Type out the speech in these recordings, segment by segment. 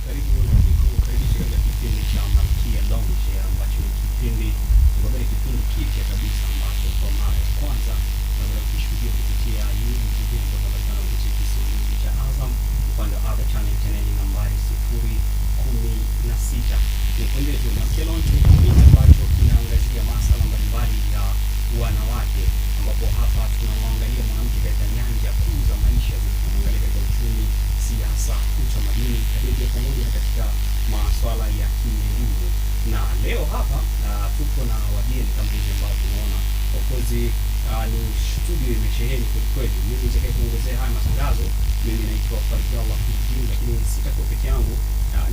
Karibisha katika kipindi cha Malkia Lounge ambacho ni kipindi kipya kabisa ambacho kwa mara ya kwanza tunaweza kushuhudia kupitia YouTube ambapo tunapatikana kupitia kisimbuzi cha Azam upande wa Azam channel nambari 016. Ni kipindi cha Malkia Lounge ambacho kinaangazia masuala mbalimbali ya wanawake, ambapo hapa tunaangalia mwanamke katika nyanja kuu za maisha, tunaangalia katika uchumi, siasa, utamaduni, lakini pamoja na katika masuala ya kielimu. Na leo hapa tuko na wageni kama hivi ambao tunaona. Of course ni studio imesheheni kwa kweli. Mimi nitakaye kuongezea haya matangazo, mimi naitwa Fadhila Kujini, lakini sitakuwa peke yangu,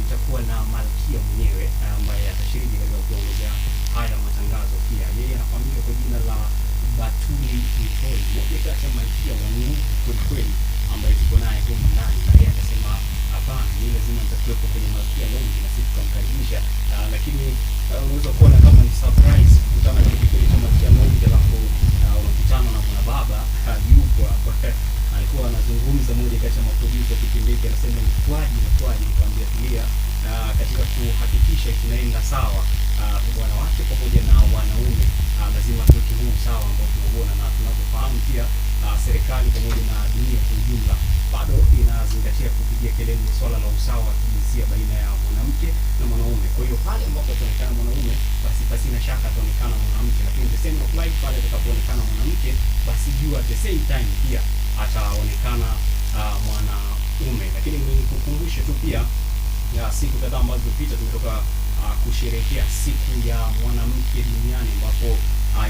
nitakuwa na Malkia mwenyewe ambaye atashiriki katika kuongezea haya matangazo pia. Yeye anafahamika kwa jina la Batuli Mitoi, mmoja kati ya malkia wa nguvu kweli kweli ambaye tuko naye huko ndani, na yeye akasema hapana, ni lazima nitakuwepo kwenye Malkia Lounge na sisi tutamkaribisha. Lakini unaweza kuona kama ni surprise kukutana na kipindi cha Malkia Lounge, alafu unakutana na mwana baba yupo hapa. Alikuwa anazungumza moja kati ya maproducer kipindi hiki, anasema mtwaji, nikamwambia tulia, katika kuhakikisha kinaenda sawa kwa wanawake pamoja na wanaume, lazima tuweke huu sawa ambao tunaona na tunavyofahamu pia serikali pamoja na dunia kwa ujumla bado inazingatia kupigia kelele swala la usawa wa kijinsia baina ya mwanamke na mwanaume. Kwa hiyo pale ambapo ataonekana mwanaume, basi pasina shaka ataonekana mwanamke, lakini the same apply pale atakapoonekana mwanamke, basi juu at the same time pia ataonekana mwanaume. Lakini nikukumbushe tu pia ya siku kadhaa ambazo zilizopita tumetoka kusherehekea siku ya mwanamke duniani, ambapo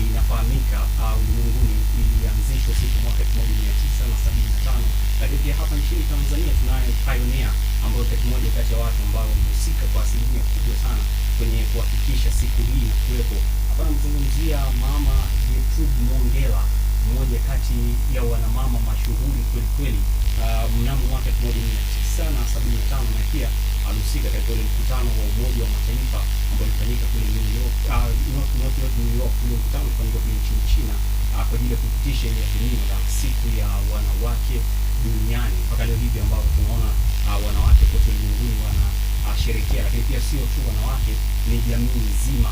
inafahamika ulimwenguni ilianzishwa siku mwaka 1975, lakini pia hapa nchini Tanzania tunaye pioneer ambayo ni mmoja kati ya watu ambao wamehusika kwa asilimia kubwa sana kwenye kuhakikisha siku hii inakuwepo. Hapa namzungumzia Mama Gertrude Mongella, mmoja kati ya wanamama mashuhuri kweli kweli. Mnamo mwaka 1975 na pia alihusika katika ule mkutano wa Umoja wa Mataifa ambao ulifanyika kule New York, ule mkutano ulifanyika kule nchini China kwa ajili ya kupitisha ile adhimio la siku ya wanawake duniani. Mpaka leo hivi ambao tunaona wanawake kote ulimwenguni wanasherehekea, lakini pia sio tu wanawake, ni jamii nzima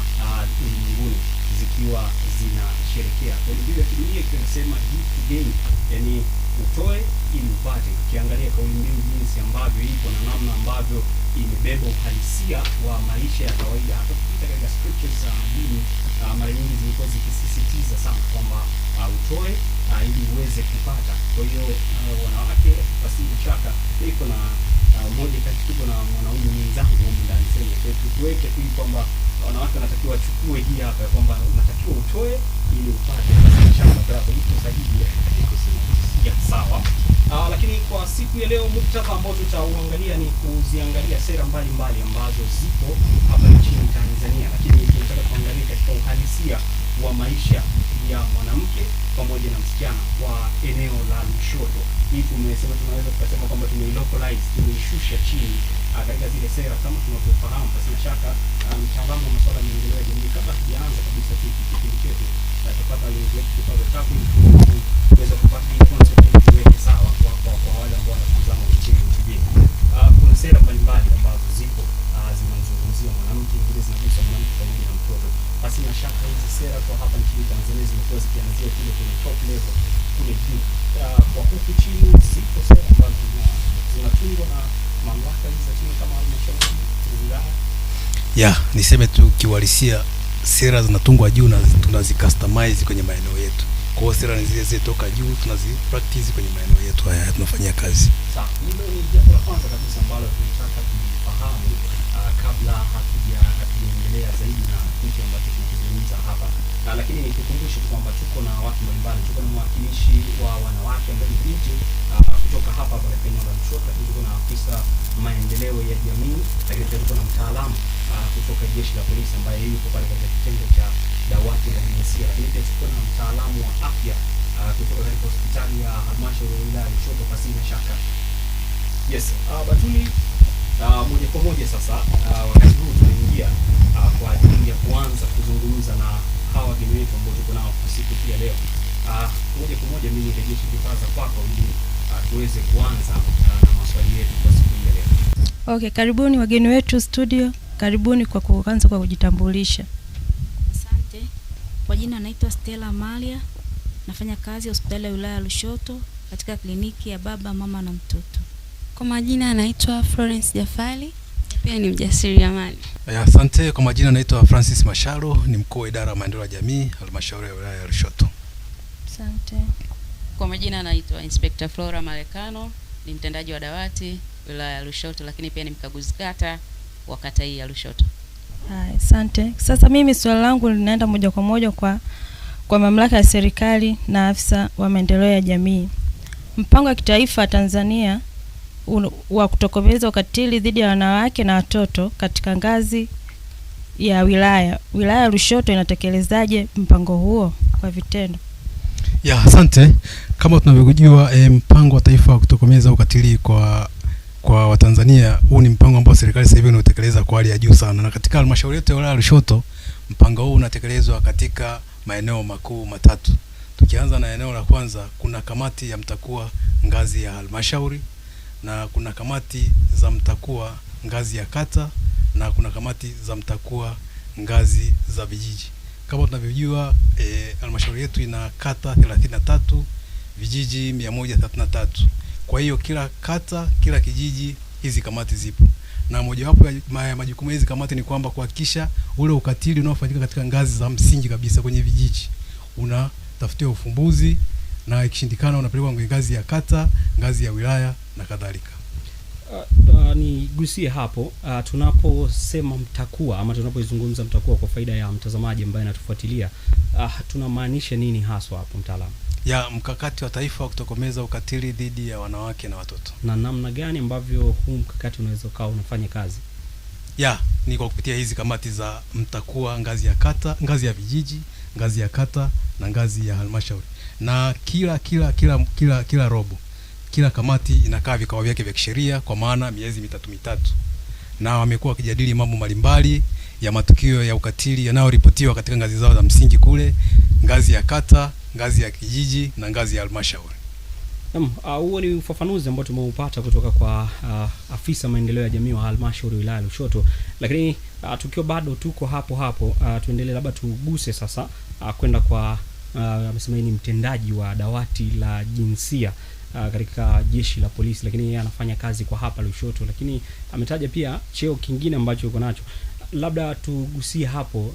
ulimwenguni zikiwa zinasherehekea. Kwa hiyo ya kidunia kinasema give to gain, yani utoe ili upate. Ukiangalia kauli mbiu jinsi ambavyo ipo na namna ambavyo imebeba uhalisia wa maisha ya kawaida, hata kupita katika scriptures za dini mara nyingi zilikuwa zikisisitiza sana kwamba utoe ili uweze kupata. Kwa hiyo wanawake basi shaka iko na moja kati tuko na mwanaume mwenzangu huko ndani sema tuweke tu kwamba wanawake wanatakiwa wachukue hii hapa kwamba unatakiwa utoe ili upate. Basi shaka bravo, iko sahihi, iko sahihi ya sawa. Lakini kwa siku ya leo muktadha ambao tutauangalia ni kuziangalia sera mbalimbali ambazo zipo hapa nchini Tanzania, lakini tunataka kuangalia katika uhalisia wa maisha ya mwanamke pamoja na msichana kwa eneo la Lushoto. Hii tumesema tunaweza kusema kwamba tumeilocalize, tumeishusha chini katika zile sera kama tunavyofahamu. Basi na shaka mtaalamu wa masuala ya maendeleo ya jamii, kabla tujaanza kabisa kipindi chetu, tutapata link yetu kwa takwimu kuweza kupata hii concept iweke sawa kwa wale ambao wanatazama nchini TV. Kuna sera mbalimbali ambazo zipo zinazungumzia mwanamke, nyingine zinagusa mwanamke pamoja na mtoto. Basi na shaka hizi sera kwa hapa nchini Tanzania zimekuwa zikianzia kule kwenye top level kule juu. Kwa huku chini zipo sera ambazo zinatungwa na mamlaka hizi za chini kama halmashauri wilaya. Niseme tu kiuhalisia sera zinatungwa juu na tunazicustomize kwenye maeneo yetu. Kwa hiyo sera ni zile toka juu tunazipractice kwenye maeneo yetu haya tunafanyia kazi. Sawa, hilo ni jambo la kwanza kabisa ambalo tunataka kufahamu kabla hatujaendelea zaidi na kitu ambacho tunakizungumza hapa. Lakini nikukumbushe kwamba tuko na watu mbalimbali, tuko na mwakilishi wa wanawake ambaye ni binti kutoka hapa kwa eneo la Lushoto, lakini tuko na afisa maendeleo ya jamii, lakini tuko na mtaalamu kutoka jeshi la polisi ambaye yuko pale katika kitengo cha dawati la jinsia, lakini pia tuko na mtaalamu wa afya kutoka katika hospitali ya halmashauri ya wilaya ya Lushoto. Basi na shaka yes, Batuli, moja kwa moja sasa wakati huu tunaingia kwa ajili ya kuanza kuzungumza na hawa wageni wetu ambao tuko nao kwa siku hii ya leo. Moja kwa moja mimi nirejeshe kipaza kwako ili tuweze kuanza na maswali yetu kwa siku hii ya leo. Okay, karibuni wageni wetu studio. Karibuni kwa kuanza kwa kujitambulisha. Asante. Kwa jina naitwa Stella Malia. Nafanya kazi hospitali ya wilaya ya Lushoto katika kliniki ya baba, mama na mtoto. Kwa majina anaitwa Florence Jafali, pia ni mjasiriamali. Asante. Kwa majina naitwa Francis Masharo, ni mkuu wa idara ya maendeleo ya jamii halmashauri ya wilaya ya Lushoto. Asante. Kwa majina naitwa Inspector Flora Malekano, ni mtendaji wa dawati wilaya ya Lushoto, lakini pia ni mkaguzi kata wa kata hii ya Lushoto. Asante. Sasa mimi swali langu linaenda moja kwa moja kwa mamlaka ya serikali na afisa wa maendeleo ya jamii. Mpango wa kitaifa Tanzania wa kutokomeza ukatili dhidi ya wanawake na watoto katika ngazi ya wilaya ya Lushoto inatekelezaje mpango huo kwa vitendo? Asante. Kama tunavyojua mpango wa taifa wa kutokomeza ukatili kwa Watanzania, huu ni mpango ambao serikali sasa hivi inatekeleza kwa hali ya juu sana. Na katika halmashauri yetu ya wilaya ya Lushoto, mpango huu unatekelezwa katika maeneo makuu matatu. Tukianza na eneo la kwanza, kuna kamati ya mtakuwa ngazi ya halmashauri, na kuna kamati za mtakuwa ngazi ya kata, na kuna kamati za mtakuwa ngazi za vijiji. Kama tunavyojua halmashauri yetu ina kata 33, vijiji 133. Kwa hiyo kila kata, kila kijiji hizi kamati zipo. Na mojawapo ya majukumu hizi kamati ni kwamba kuhakikisha ule ukatili unaofanyika katika ngazi za msingi kabisa kwenye vijiji unatafutiwa ufumbuzi, na ikishindikana unapelekwa kwenye ngazi ya kata, ngazi ya wilaya na kadhalika. Nigusie hapo tunaposema mtakuwa ama tunapozungumza mtakuwa kwa faida ya mtazamaji ambaye anatufuatilia, tunamaanisha nini haswa hapo mtaalamu? Mkakati wa taifa wa kutokomeza ukatili dhidi ya wanawake na watoto. Na namna gani ambavyo huu mkakati unaweza kuwa unafanya kazi? Ni kwa kupitia hizi kamati za mtakuwa ngazi ya kata, ngazi ya vijiji, ngazi ya kata na ngazi ya halmashauri. Na kila robo, kila kamati inakaa vikao vyake vya kisheria kwa maana miezi mitatu. Na wamekuwa wakijadili mambo mbalimbali ya matukio ya ukatili yanayoripotiwa katika ngazi zao za msingi kule, ngazi ya kata, ngazi ya kijiji na ngazi ya halmashauri. Huo ni ufafanuzi ambao tumeupata kutoka kwa afisa maendeleo ya jamii wa halmashauri wilaya ya Lushoto. Lakini tukiwa bado tuko hapo tuendelee, labda tuguse sasa kwenda kwa amesema ni mtendaji wa dawati la jinsia katika jeshi la polisi, lakini yeye anafanya kazi kwa hapa Lushoto, lakini ametaja pia cheo kingine ambacho yuko nacho. Labda tugusie hapo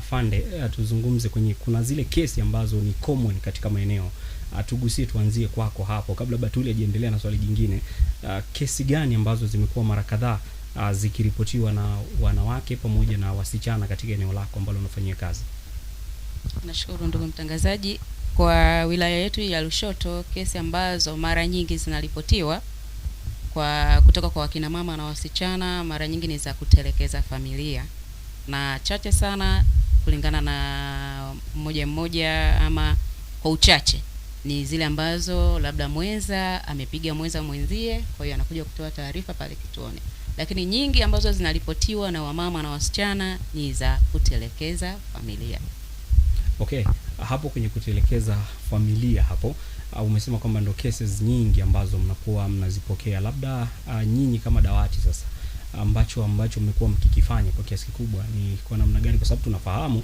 Fande, tuzungumze kuna zile kesi ambazo ni common katika maeneo. Tugusie, tuanzie kwako hapo kabla Batuli ajiendelea na swali jingine. Kesi gani ambazo zimekuwa mara kadhaa zikiripotiwa na wanawake pamoja na wasichana katika eneo lako ambalo unafanyia kazi? Nashukuru ndugu mtangazaji. Kwa wilaya yetu ya Lushoto, kesi ambazo mara nyingi zinaripotiwa kutoka kwa wakina mama na wasichana mara nyingi ni za kutelekeza familia, na chache sana kulingana na mmoja ama kwa uchache ni zile ambazo labda mwenza amepiga mwenza mwenzie, kwa hiyo anakuja kutoa taarifa pale kituoni. Lakini nyingi ambazo zinaripotiwa na wamama na wasichana ni za kutelekeza familia. Okay, hapo kwenye kutelekeza familia hapo umesema kwamba ndo cases nyingi ambazo mnakuwa mnazipokea. Labda nyinyi kama dawati sasa ambacho mmekuwa mkikifanya kwa kiasi kikubwa ni kwa namna gani? Kwa sababu tunafahamu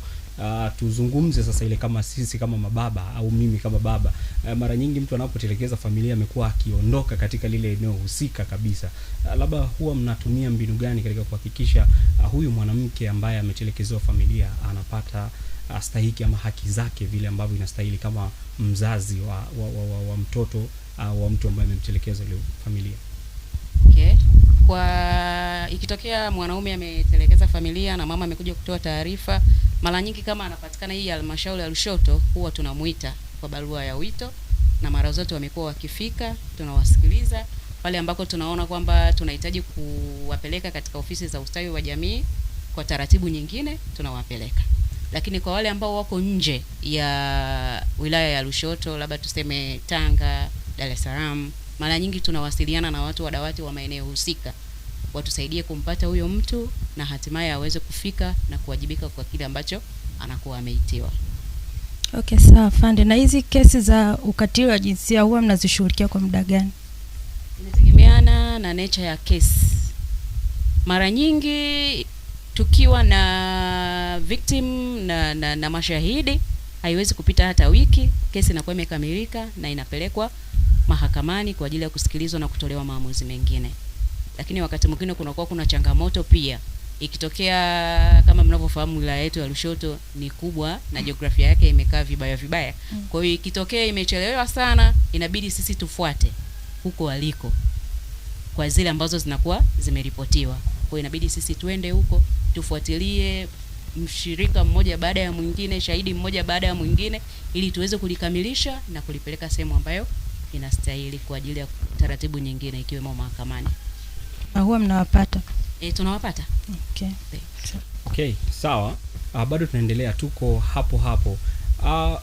tuzungumze sasa ile kama sisi kama mababa au mimi kama baba, mara nyingi mtu anapotelekeza familia amekuwa akiondoka katika lile eneo husika kabisa. Labda huwa mnatumia mbinu gani katika kuhakikisha huyu mwanamke ambaye ametelekezewa familia anapata stahiki ama haki zake vile ambavyo inastahili kama mzazi wa mtoto au wa mtu ambaye amemtelekeza ile familia? Okay. Kwa ikitokea mwanaume ametelekeza familia na mama amekuja kutoa taarifa, mara nyingi kama anapatikana hii halmashauri ya Lushoto, huwa tunamuita kwa barua ya wito, na mara zote wamekuwa wakifika, tunawasikiliza. Pale ambako tunaona kwamba tunahitaji kuwapeleka katika ofisi za ustawi wa jamii kwa taratibu nyingine, tunawapeleka. Lakini kwa wale ambao wako nje ya wilaya ya Lushoto, labda tuseme Tanga, Dar es Salaam, mara nyingi tunawasiliana na watu wa dawati wa maeneo husika watusaidie kumpata huyo mtu na hatimaye aweze kufika na kuwajibika kwa kile ambacho anakuwa ameitiwa. Okay, sawa Fande. Na hizi kesi za ukatili wa jinsia huwa mnazishughulikia kwa muda gani? Inategemeana na nature ya kesi. Mara nyingi tukiwa na victim na mashahidi, haiwezi kupita hata wiki, kesi inakuwa imekamilika na inapelekwa mahakamani kwa ajili ya kusikilizwa na kutolewa maamuzi mengine. Lakini wakati mwingine kuna changamoto pia. Ikitokea kama mnavyofahamu wilaya yetu ya Lushoto ni kubwa na jiografia yake imekaa vibaya. Kwa hiyo ikitokea imechelewa sana, inabidi sisi tufuate huko waliko kwa zile ambazo zinakuwa zimeripotiwa. Kwa hiyo inabidi sisi tuende huko, tufuatilie mshirika mmoja baada ya mwingine, shahidi mmoja baada ya mwingine, ili tuweze kulikamilisha na kulipeleka sehemu ambayo inastahili kwa ajili ya taratibu nyingine ikiwemo mahakamani. Huwa mnawapata? Tunawapata. Okay, sawa. Bado tunaendelea, tuko hapo.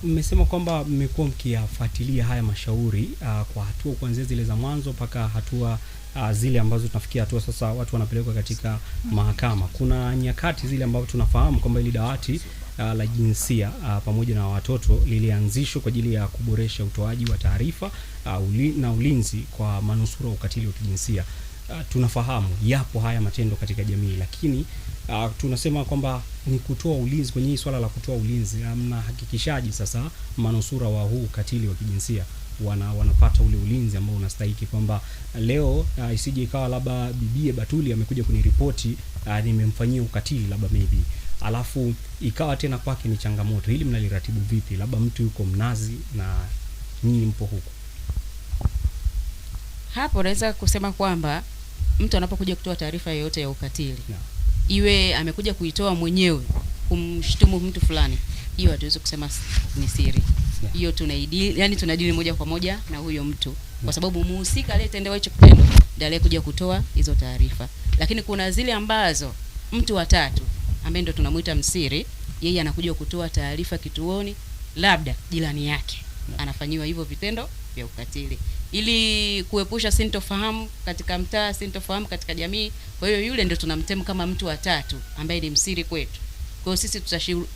Mmesema kwamba mmekuwa mkiyafuatilia haya mashauri kwa hatua kuanzia zile za mwanzo mpaka hatua zile ambazo tunafikia hatua sasa watu wanapelekwa katika mahakama. Kuna nyakati zile ambazo tunafahamu kwamba ile dawati la jinsia pamoja na watoto lilianzishwa kwa ajili ya kuboresha utoaji wa taarifa na ulinzi kwa manusura wa ukatili wa kijinsia. Tunafahamu yapo haya matendo katika jamii, lakini tunasema kwamba ni kutoa ulinzi. Kwenye swala la kutoa ulinzi, mnahakikishaji sasa manusura wa huu ukatili wa kijinsia wanapata ule ulinzi ambao unastahili, kwamba leo isije ikawa labda bibie Batuli amekuja kuniripoti nimemfanyia ukatili labda maybe, alafu ikawa tena kwake ni changamoto. Hili mnaliratibu vipi? Labda mtu yuko Mnazi na nyinyi mpo huko. Hapo naweza kusema kwamba mtu anapokuja kutoa taarifa yoyote ya ukatili, iwe amekuja kuitoa mwenyewe kumshtumu mtu fulani, hiyo hatuwezi kusema ni siri. Hiyo tunadili moja kwa moja na huyo mtu, kwa sababu muhusika aliyetendewa hicho kitendo ndiye aliyekuja kutoa hizo taarifa. Lakini kuna zile ambazo mtu wa tatu ambaye ndo tunamuita msiri, yeye anakuja kutoa taarifa kituoni, labda jirani yake anafanyiwa hivyo vitendo vya ukatili, ili kuepusha sintofahamu katika mtaa, sintofahamu katika jamii. Kwa hiyo yule ndio tunamtemu kama mtu wa tatu ambaye ni msiri kwetu. Kwa hiyo sisi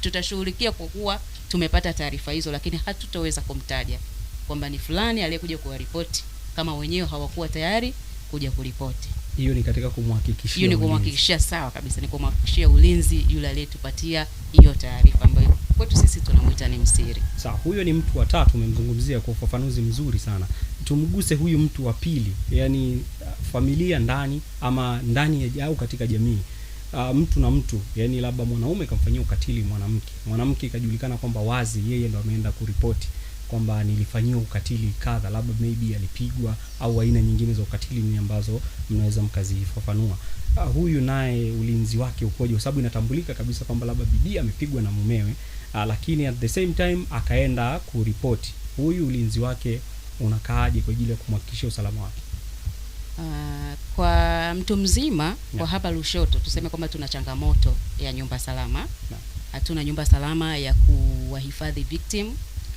tutashughulikia kwa kuwa tumepata taarifa hizo, lakini hatutoweza kumtaja kwamba ni fulani aliyekuja kuwaripoti kama wenyewe hawakuwa tayari kuja kuripoti. Hiyo ni katika kumhakikishia. Hiyo ni kumhakikishia, sawa kabisa, ni kumhakikishia ulinzi yule aliyetupatia hiyo taarifa ambayo kwetu sisi tunamuita ni msiri. Sawa, huyo ni mtu wa tatu umemzungumzia kwa ufafanuzi mzuri sana. Tumguse huyu mtu wa pili, yani familia ndani ama ndani ya au katika jamii. Mtu na mtu, yani labda mwanaume kamfanyia ukatili mwanamke ikajulikana kwamba wazi yeye ndo ameenda kuripoti kwamba nilifanyia ukatili kadha, labda maybe alipigwa au aina nyingine za ukatili ni ambazo mnaweza mkazifafanua. Huyu naye ulinzi wake ukoje? Kwa sababu inatambulika kabisa kwamba labda bibi amepigwa na mumewe, lakini at the same time akaenda kuripoti. Huyu ulinzi wake unakaaje kwa ajili ya kumhakikishia usalama wake? Kwa mtu mzima kwa hapa Lushoto tuseme kwamba tuna changamoto ya nyumba salama. Hatuna nyumba salama ya kuwahifadhi victim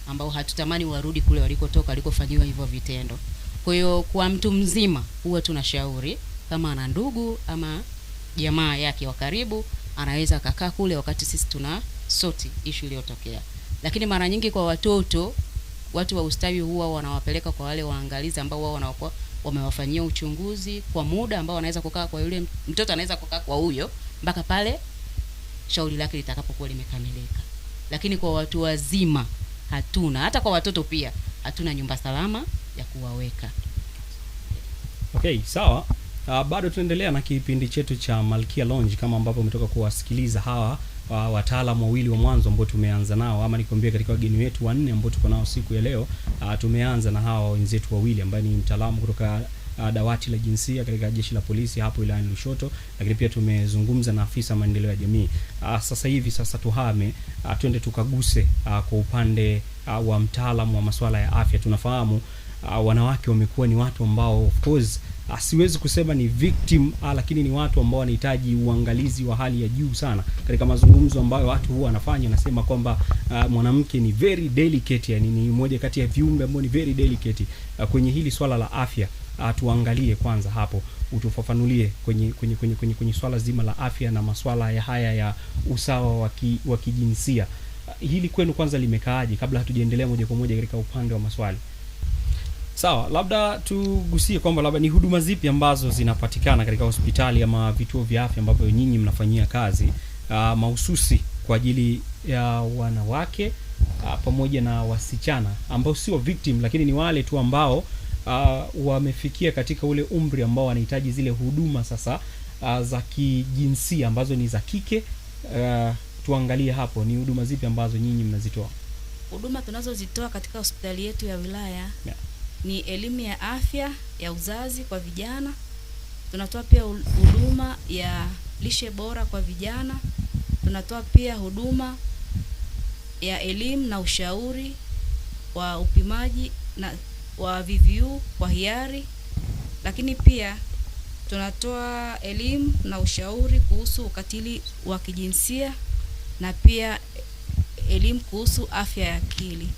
ambao hatutamani warudi kule walikotoka, walikofanyiwa hivyo vitendo. Kwa hiyo kwa mtu mzima huwa tunashauri kama ana ndugu ama jamaa yake wa karibu, anaweza kukaa kule wakati sisi tuna soti issue iliyotokea. Lakini mara nyingi kwa watoto, watu wa ustawi huwa wanawapeleka kwa wale waangalizi ambao wao wanakuwa wamewafanyia uchunguzi kwa muda ambao wanaweza kukaa kwa yule mtoto, anaweza kukaa kwa huyo mpaka pale shauri lake litakapokuwa limekamilika. Lakini kwa watu wazima hatuna, hata kwa watoto pia hatuna nyumba salama ya kuwaweka. Okay, sawa. Bado tunaendelea na kipindi chetu cha Malkia Lounge kama ambapo umetoka kuwasikiliza hawa wataalamu wawili wa mwanzo ambao tumeanza nao, ama nikwambia katika wageni wetu wanne ambao tuko nao siku ya leo. Tumeanza na hawa wenzetu wawili ambao ni mtaalamu kutoka dawati la jinsia katika jeshi la polisi hapo wilayani Lushoto, lakini pia tumezungumza na afisa maendeleo ya jamii. Sasa tuhame twende tukaguse kwa upande wa mtaalamu wa masuala ya afya. Tunafahamu wanawake wamekuwa ni watu ambao of course siwezi kusema ni victim, lakini ni watu ambao wanahitaji uangalizi wa hali ya juu sana. Katika mazungumzo ambayo watu huwa wanafanya, nasema kwamba mwanamke ni very delicate, yani ni mmoja kati ya viumbe ambao ni very delicate kwenye hili swala la afya. Tuangalie kwanza hapo, utufafanulie kwenye swala zima la afya na masuala ya haya ya usawa wa kijinsia. Hili kwenu kwanza limekaaje kabla hatujaendelea moja kwa moja katika upande wa maswali? Sawa, labda tugusie kwamba labda ni huduma zipi ambazo zinapatikana katika hospitali ama vituo vya afya ambavyo nyinyi mnafanyia kazi mahususi kwa ajili ya wanawake pamoja na wasichana ambao sio victim, lakini ni wale tu ambao wamefikia katika ule umri ambao wanahitaji zile huduma sasa za kijinsia ambazo ni za kike. Tuangalie hapo ni huduma zipi ambazo nyinyi mnazitoa. Huduma tunazozitoa katika hospitali yetu ya wilaya ni elimu ya afya ya uzazi kwa vijana. Tunatoa pia huduma ya lishe bora kwa vijana. Tunatoa pia huduma ya elimu na ushauri wa upimaji na wa VVU kwa hiari. Lakini pia tunatoa elimu na ushauri kuhusu ukatili wa kijinsia na pia elimu kuhusu afya ya akili.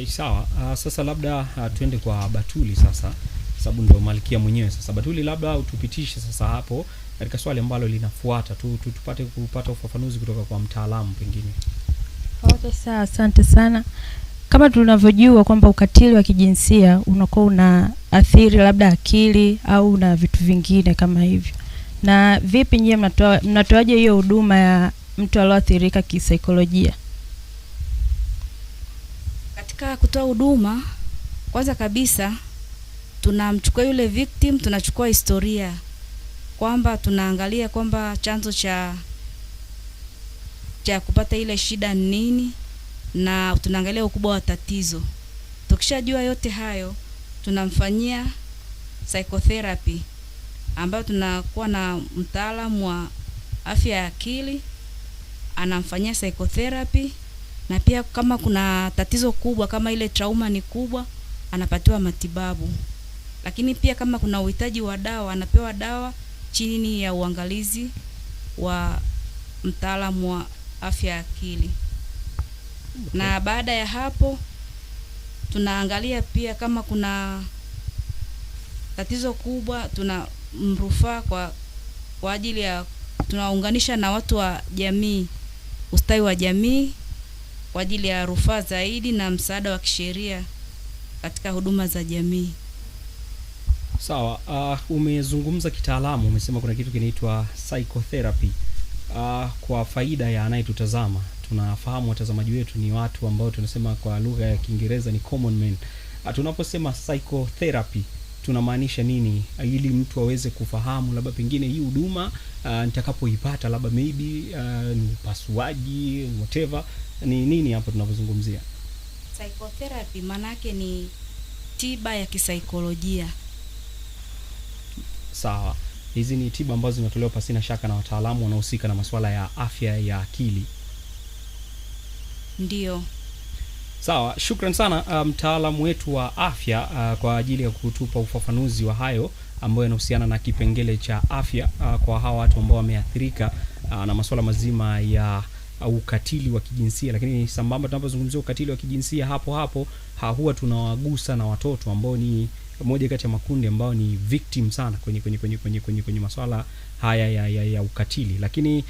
Sawa, sasa labda tuende kwa Batuli sasa, sababu ndio malkia mwenyewe sasa. Batuli, labda utupitishe sasa hapo katika swali ambalo linafuata, tupate kupata ufafanuzi kutoka kwa mtaalamu pengine. Okay, sawa, asante sana. Kama tunavyojua kwamba ukatili wa kijinsia unakuwa unaathiri labda akili au na vitu vingine kama hivyo. Na vipi nyinyi mnatoaje hiyo huduma ya mtu aliyoathirika kisaikolojia? Katika kutoa huduma, kwanza kabisa tunamchukua yule victim, tunachukua historia kwamba tunaangalia kwamba chanzo cha kupata ile shida nini, na tunaangalia ukubwa wa tatizo. Tukishajua yote hayo, tunamfanyia psychotherapy ambayo tunakuwa na mtaalamu wa afya ya akili anamfanyia psychotherapy, na pia kama kuna tatizo kubwa kama ile trauma ni kubwa, anapatiwa matibabu. Lakini pia kama kuna uhitaji wa dawa, anapewa dawa chini ya uangalizi wa mtaalamu wa afya ya akili. Na baada ya hapo tunaangalia pia kama kuna tatizo kubwa, tunamrufaa kwa ajili ya, tunaunganisha na watu wa jamii, ustawi wa jamii, kwa ajili ya rufaa zaidi na msaada wa kisheria katika huduma za jamii. Sawa, umezungumza kitaalamu, umesema kuna kitu kinaitwa psychotherapy. Kwa faida ya anayetutazama, tunafahamu watazamaji wetu ni watu ambao tunasema kwa lugha ya Kiingereza ni common men. Tunaposema psychotherapy tunamaanisha nini, ili mtu aweze kufahamu labda pengine hii huduma nitakapoipata labda maybe ni upasuaji whatever, ni nini hapo tunapozungumzia? Psychotherapy maana yake ni tiba ya kisaikolojia. Sawa, hizi ni tiba ambazo zinatolewa pasina shaka na wataalamu wanaohusika na masuala ya afya ya akili. Ndio. Sawa, shukran sana mtaalamu wetu wa afya kwa ajili ya kutupa ufafanuzi wa hayo ambayo yanahusiana na kipengele cha afya kwa hawa watu ambao wameathirika na masuala mazima ya ukatili wa kijinsia. Lakini sambamba tunapozungumzia ukatili wa kijinsia, hapo huwa tunawagusa na watoto ambao ni moja kati ya makundi ambao ni victim sana kwenye masuala haya ya ukatili. Lakini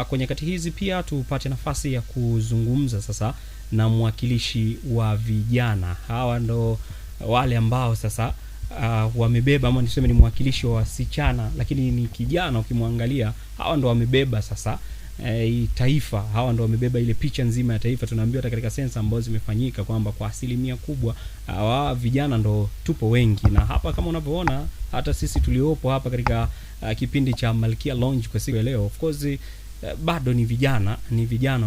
kwenye kati hizi pia tupate nafasi ya kuzungumza sasa na mwakilishi wa vijana. Hawa ndo wale ambao sasa wamebeba, ama niseme ni mwakilishi wa wasichana, lakini ni kijana ukimwangalia, hawa ndo wamebeba sasa taifa. Hawa ndo wamebeba ile picha nzima ya taifa. Tunaambiwa hata katika sensa ambazo zimefanyika kwamba kwa asilimia kubwa vijana ndo tupo wengi, na hapa kama unavyoona hata sisi tuliopo hapa katika kipindi cha Malkia Lounge kwa siku ya leo, of course bado ni vijana.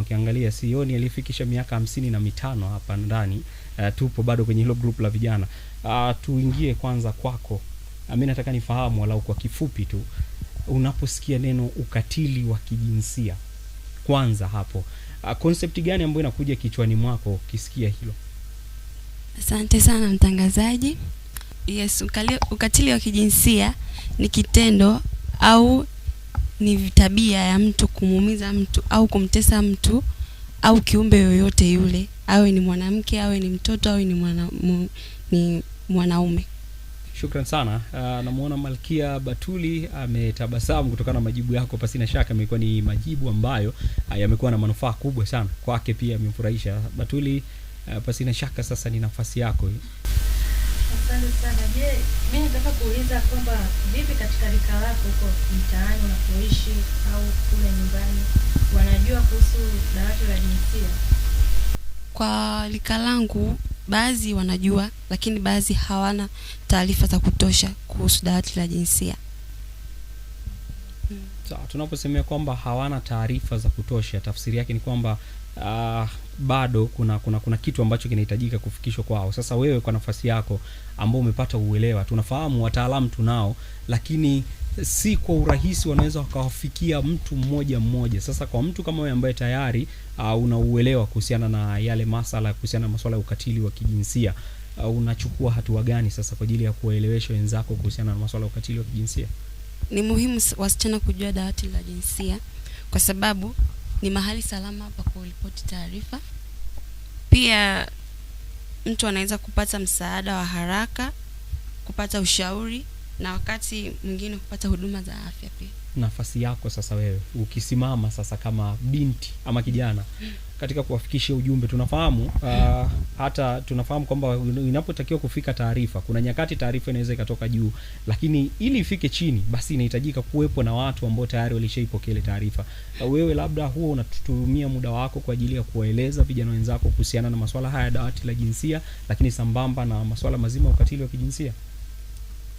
Ukiangalia sioni alifikisha miaka 55 hapa ndani. Tupo bado kwenye hilo group la vijana. Tuingie kwanza kwako. Mimi nataka nifahamu walau kwa kifupi tu, unaposikia neno ukatili wa kijinsia, kwanza hapo concept gani ambayo inakuja kichwani mwako ukisikia hilo? Asante sana mtangazaji. Yes, ukatili wa kijinsia ni kitendo au ni tabia ya mtu kumuumiza mtu au kumtesa mtu au kiumbe yoyote yule, awe ni mwanamke, awe ni mtoto, awe ni mwanaume. Shukran sana. Namuona Malkia Batuli ametabasamu kutokana na majibu yako. Pasina shaka imekuwa ni majibu ambayo yamekuwa na manufaa kubwa sana kwake, pia amemfurahisha Batuli. Pasina shaka sasa ni nafasi yako hii. Asante sana. Je, mimi nataka kuuliza kwamba vipi katika rika lako huko mtaani unapoishi au kule nyumbani wanajua kuhusu dawati la jinsia? Kwa rika langu baadhi wanajua, lakini baadhi hawana taarifa za kutosha kuhusu dawati la jinsia. Sawa, tunaposemea kwamba hawana taarifa za kutosha, tafsiri yake ni kwamba bado kuna kitu ambacho kinahitajika kufikishwa kwao. Sasa wewe kwa nafasi yako ambao umepata uelewa, tunafahamu wataalamu tunao, lakini si kwa urahisi wanaweza wakawafikia mtu mmoja mmoja. Sasa kwa mtu kama wewe ambaye tayari unauelewa kuhusiana na yale masala kuhusiana na masuala ya ukatili wa kijinsia, unachukua hatua gani sasa kwa ajili ya kuwaelewesha wenzako kuhusiana na masuala ya ukatili wa kijinsia? Ni muhimu wasichana kujua dawati la jinsia kwa sababu ni mahali salama pa kuripoti taarifa. Pia mtu anaweza kupata msaada wa haraka, kupata ushauri na wakati mwingine kupata huduma za afya pia. Nafasi yako sasa wewe ukisimama sasa kama binti ama kijana katika kuwafikishia ujumbe, tunafahamu hata tunafahamu kwamba inapotakiwa kufika taarifa, kuna nyakati taarifa inaweza ikatoka juu, lakini ili ifike chini basi inahitajika kuwepo na watu ambao tayari walishaipokea ile taarifa. Wewe labda huo unatutumia muda wako kwa ajili ya kuwaeleza vijana wenzako kuhusiana na masuala haya dawati la jinsia, lakini sambamba na masuala mazima ya ukatili wa kijinsia?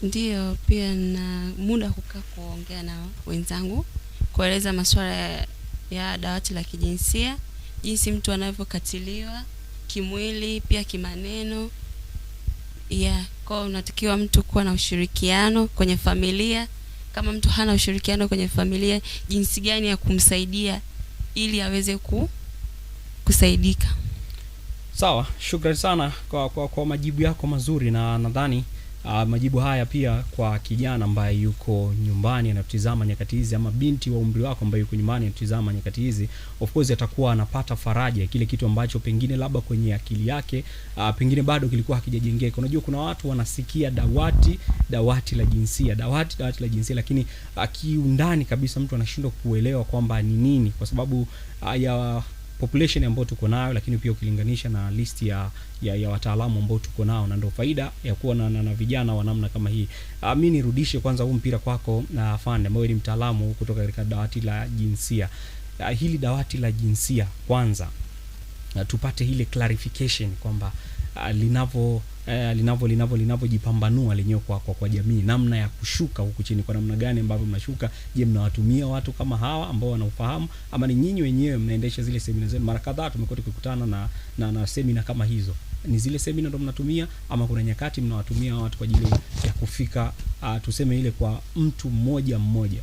Ndiyo, pia na muda kukaa kuongea na wenzangu kueleza masuala ya dawati la kijinsia, jinsi mtu anavyokatiliwa kimwili pia kimaneno. Kwa unatakiwa mtu kuwa na ushirikiano kwenye familia. Kama mtu hana ushirikiano kwenye familia, jinsi gani ya kumsaidia ili aweze kusaidika. Sawa, shukrani sana kwa majibu yako mazuri, na nadhani majibu haya pia kwa kijana ambaye yuko nyumbani anatizama nyakati hizi, ama binti wa umri wako ambaye yuko nyumbani anatizama nyakati hizi, of course atakuwa anapata faraja kile kitu ambacho pengine labda kwenye akili yake pengine bado kilikuwa hakijajengeka. Unajua kuna watu wanasikia dawati la jinsia, dawati la jinsia, lakini kiundani kabisa mtu anashindwa kuelewa kwamba ni nini, kwa sababu ya population ambayo tuko nayo, lakini pia ukilinganisha na listi ya wataalamu ambao tuko nao, na ndio faida ya kuwa na vijana wa namna kama hii. Mimi nirudishe kwanza huu mpira kwako na afande ambaye ni mtaalamu kutoka katika dawati la jinsia. Hili dawati la kwanza tupate ile clarification kwamba linavyojipambanua lenyewe kwa jamii, namna ya kushuka huku chini, kwa namna gani ambavyo mnashuka. Je, mnawatumia watu kama hawa ambao wanaufahamu, ama ni nyinyi wenyewe mnaendesha zile semina zenu? Mara kadhaa tumekuwa tukikutana na semina kama hizo. Ni zile semina ndo mnatumia, ama kuna nyakati mnawatumia watu kwa ajili ya kufika tuseme ile kwa mtu mmoja mmoja?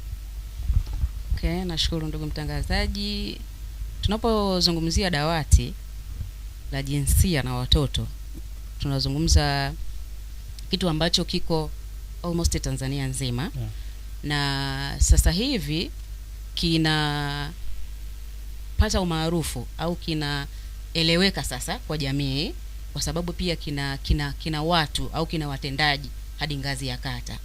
Okay, nashukuru ndugu mtangazaji. Tunapozungumzia dawati la jinsia na watoto, tunazungumza kitu ambacho kiko almost Tanzania nzima, yeah. Na sasa hivi kinapata umaarufu au kinaeleweka sasa kwa jamii, kwa sababu pia kina watu au kina watendaji hadi ngazi ya kata.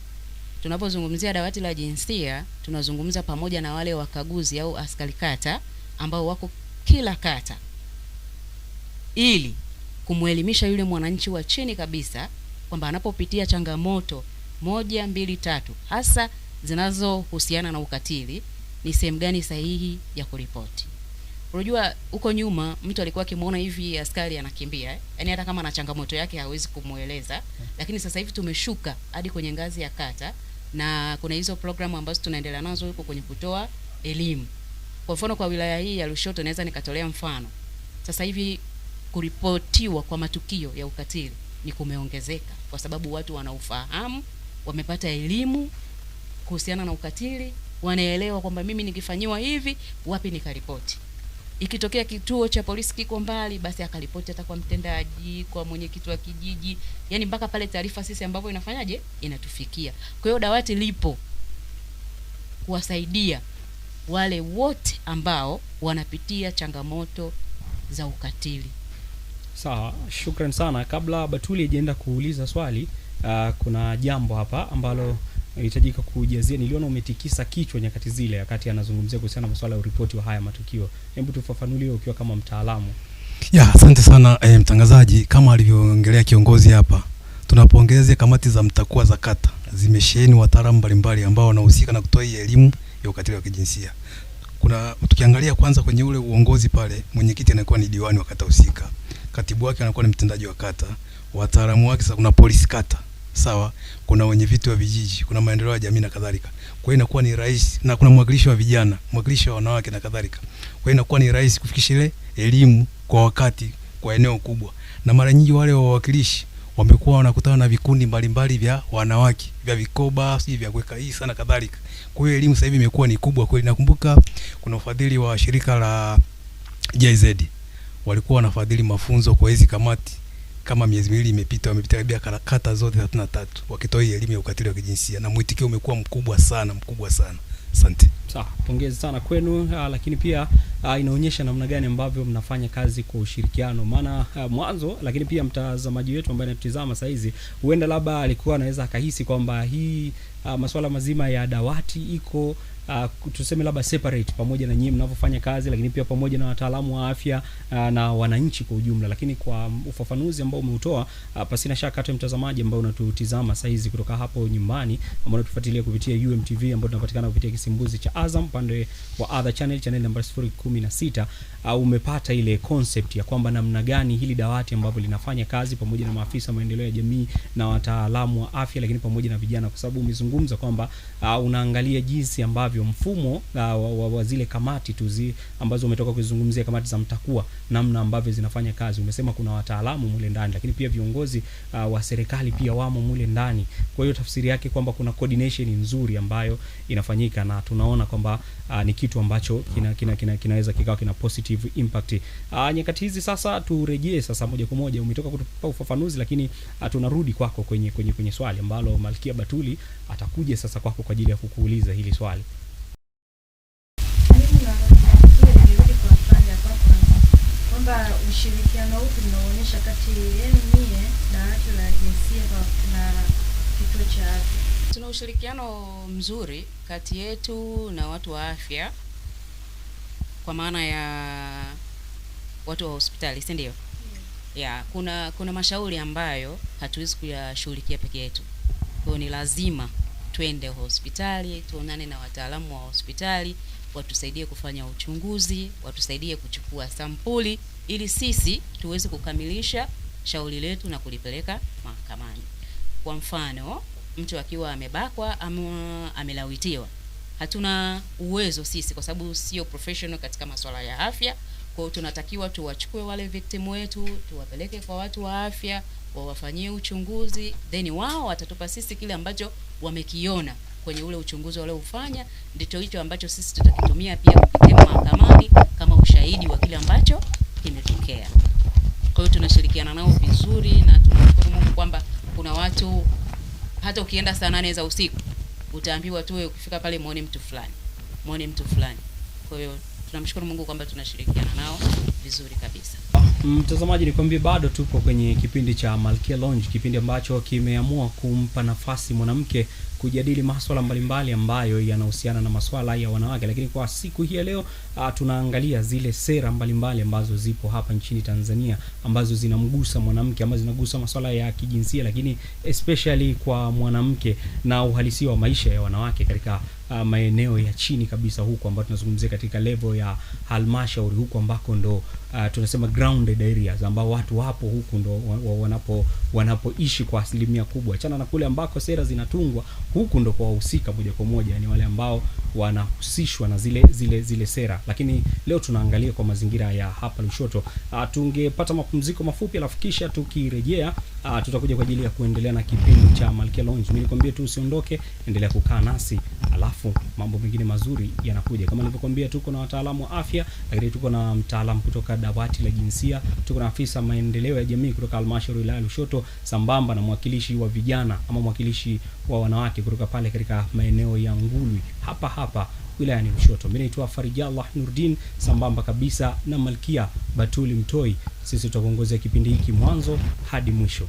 Tunapozungumzia dawati la jinsia, tunazungumza pamoja na wale wakaguzi au askari kata ambao wako kila kata, ili kumuelimisha yule mwananchi wa chini kabisa kwamba anapopitia changamoto 1, 2, 3 hasa zinazohusiana na ukatili, ni sehemu gani sahihi ya kuripoti. Unajua huko nyuma mtu alikuwa akimuona hivi askari anakimbia, yani hata kama ana changamoto yake hawezi kumueleza, lakini sasa hivi tumeshuka hadi kwenye ngazi ya kata, na kuna hizo programu ambazo tunaendelea nazo huko kwenye kutoa elimu. Kwa mfano kwa wilaya hii ya Lushoto naweza nikatolea mfano. Sasa hivi kuripotiwa kwa matukio ya ukatili ni kumeongezeka kwa sababu watu wanaufahamu, wamepata elimu kuhusiana na ukatili, wanaelewa kwamba mimi nikifanyiwa hivi wapi nikaripoti. Ikitokea kituo cha polisi kiko mbali, basi akaripoti hata kwa mtendaji, kwa mwenyekiti wa kijiji, yani mpaka pale taarifa sisi ambapo inafanyaje inatufikia. Kwa hiyo dawati lipo kuwasaidia wale wote ambao wanapitia changamoto za ukatili. Sawa, shukrani sana. Kabla Batuli hajaenda kuuliza swali, kuna jambo hapa ambalo inahitajika kujazia. Niliona umetikisa kichwa nyakati zile wakati anazungumzia kuhusiana na masuala ya ripoti wa haya matukio. Hebu tufafanulie ukiwa kama mtaalamu. Asante sana mtangazaji. Kama alivyoongelea kiongozi hapa, tunapongeza kamati za mtakuwa za kata zimesheheni wataalamu mbalimbali ambao wanahusika na kutoa elimu ya ukatili wa kijinsia. Kuna tukiangalia kwanza kwenye ule uongozi pale, mwenyekiti anakuwa ni diwani wa kata husika, katibu wake anakuwa ni mtendaji wa kata, wataalamu wake sasa kuna polisi kata, sawa, kuna wenye viti wa vijiji, kuna maendeleo ya jamii na kadhalika. Kwa hiyo inakuwa ni rahisi, na kuna mwakilishi wa vijana, mwakilishi wa wanawake na kadhalika. Kwa hiyo inakuwa ni rahisi kufikisha ile elimu kwa wakati kwa eneo kubwa. Na mara nyingi wale wawakilishi wamekuwa wanakutana na vikundi mbalimbali vya wanawake, vya vikoba, si vya kuweka hii sana kadhalika. Kwa hiyo elimu sasa hivi imekuwa ni kubwa kweli. Nakumbuka kuna ufadhili wa shirika la JZ. Walikuwa wanafadhili mafunzo kwa hizi kamati kama miezi miwili imepita, wamepita karibia kata zote 33 wakitoa elimu ya ukatili wa kijinsia, na mwitikio umekuwa mkubwa sana. Asante. Sawa, pongezi sana kwenu, lakini pia inaonyesha namna gani ambavyo mnafanya kazi kwa ushirikiano. Maana mwanzo, lakini pia mtazamaji wetu ambaye anatutazama sasa hizi huenda labda alikuwa anaweza akahisi kwamba hii masuala mazima ya dawati iko tuseme labda separate pamoja na nyinyi mnavyofanya kazi, lakini pia pamoja na wataalamu wa afya na wananchi kwa ujumla. Lakini kwa ufafanuzi ambao umeutoa, pasina shaka hata mtazamaji ambao unatutizama sasa hizi kutoka hapo nyumbani, ambao unatufuatilia kupitia UMTV ambao tunapatikana kupitia kisimbuzi cha Azam pande wa Other channel number 016, umepata ile concept ya kwamba namna gani hili dawati ambavyo linafanya kazi pamoja na maafisa maendeleo ya jamii na wataalamu wa afya, lakini pamoja na vijana, kwa sababu umezungumza kwamba unaangalia jinsi ambavyo mfumo wa zile kamati tuzi ambazo umetoka kuzungumzia, kamati za mtakuwa, namna ambavyo zinafanya kazi. Umesema kuna wataalamu mule ndani, lakini pia viongozi wa serikali pia wamo mule ndani. Kwa hiyo tafsiri yake kwamba kuna coordination nzuri ambayo inafanyika, na tunaona kwamba ni kitu ambacho kinaweza kikawa kina positive impact. Nyakati hizi sasa turejee sasa moja kwa moja, umetoka kutupa ufafanuzi, lakini tunarudi kwako kwenye swali ambalo Malkia Batuli atakuja sasa kwako kwa ajili ya kukuuliza hili swali. Kwamba ushirikiano huu tunaonyesha kati yenu nyie dawati la jinsia na kituo cha afya. Tuna ushirikiano mzuri kati yetu na watu wa afya, kwa maana ya watu wa hospitali, si ndio? Yeah, kuna mashauri ambayo hatuwezi kuyashughulikia peke yetu. Kwa hiyo ni lazima twende hospitali, tuonane na wataalamu wa hospitali, watusaidie kufanya uchunguzi, watusaidie kuchukua sampuli ili sisi tuweze kukamilisha shauri letu na kulipeleka mahakamani. Kwa mfano, mtu akiwa amebakwa ama amelawitiwa, hatuna uwezo sisi, kwa sababu sio professional katika masuala ya afya. Kwa hiyo tunatakiwa tuwachukue wale victim wetu, tuwapeleke kwa watu wa afya, wawafanyie uchunguzi, then wao watatupa sisi kile ambacho wamekiona kwenye ule uchunguzi wale ufanya, ndicho hicho ambacho sisi tutakitumia pia kukitema mahakamani kama ushahidi wa kile ambacho kimetokea. Kwa hiyo tunashirikiana nao vizuri, na tunashukuru Mungu kwamba kuna watu hata ukienda saa 8 za usiku utaambiwa tu ukifika pale muone mtu fulani. Kwa hiyo tunamshukuru Mungu kwamba tunashirikiana nao vizuri kabisa. Mtazamaji, nikwambie bado tupo kwenye kipindi cha Malkia Lounge, kipindi ambacho kimeamua kumpa nafasi mwanamke kujadili masuala mbalimbali ambayo yanahusiana na masuala ya wanawake. Lakini kwa siku hii ya leo tunaangalia zile sera mbalimbali ambazo zipo hapa nchini Tanzania ambazo zinamgusa mwanamke, ambazo zinagusa masuala ya kijinsia, lakini especially kwa mwanamke na uhalisia wa maisha ya wanawake katika maeneo ya chini kabisa, huko ambao tunazungumzia katika level ya halmashauri, huko ambako ndo tunasema grounded areas, ambao watu wapo huku ndo wanapoishi kwa asilimia kubwa. Achana na kule ambako sera zinatungwa, huku ndo kwa wahusika moja kwa moja, yani wale ambao wanahusishwa na zile sera. Lakini leo tunaangalia kwa mazingira ya hapa Lushoto. Tungepata mapumziko mafupi, alafu kisha tukirejea tutakuja kwa ajili ya kuendelea na kipindi cha Malkia Lounge. Mimi nikwambie tu usiondoke, endelea kukaa nasi, alafu mambo mengine mazuri yanakuja. Kama nilivyokuambia, tuko na wataalamu wa afya, lakini tuko na mtaalamu kutoka dawati la jinsia, tuko na afisa maendeleo ya jamii kutoka halmashauri ya Lushoto, sambamba na mwakilishi wa vijana ama mwakilishi wa wanawake kutoka pale katika maeneo ya Ngulwi hapa wilayani Lushoto. Mimi naitwa Farijallah Nurdin, sambamba kabisa na Malkia Batuli Mtoi. Sisi tutakuongozea kipindi hiki mwanzo hadi mwisho.